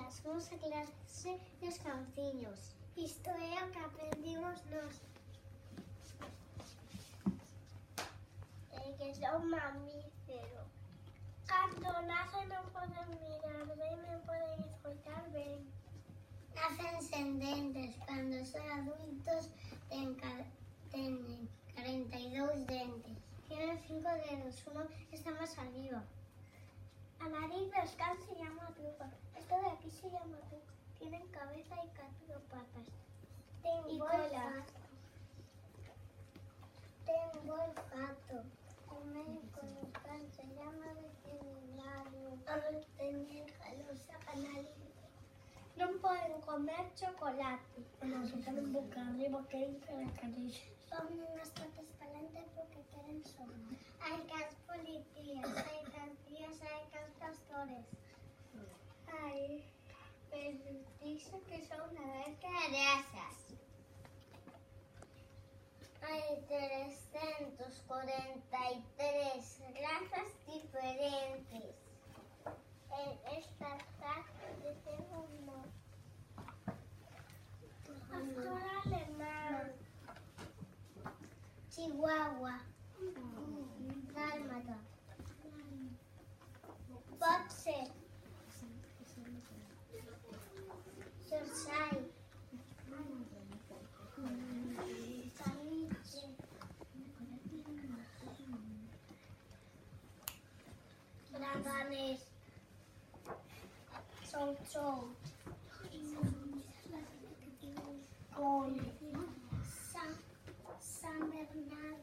días, vamos a clase dos canciños. Isto é o que aprendimos nós. Que son mamíferos. Cando nacen non poden mirar ben, non poden escoitar ben. Nacen sen dentes, cando son adultos tenen 42 dentes. Tienen 5 dedos, uno está más arriba. A nariz dos cans se llama trufa. Esto de aquí se llama trufa. Tienen cabeza y 4 patas. Tengo cola. Tengo olfato. Comer con los cans se llama veterinario. Ahora tener jalosa canalina. Non poden comer chocolate. Non se poden boca arriba que entra na carixa. Ponen as patas palante porque queren sonar. Hai cas policías, hai cas tías, hai cas pastores. Ai, pero dixo que son unha vez carasas. Hai 343 razas diferentes. Esta raza de segundo. Pastor alemán. Chihuahua. Dálmata. Boxer. Yorkshire. Caniche. Danés. Chow. Con San Bernardo.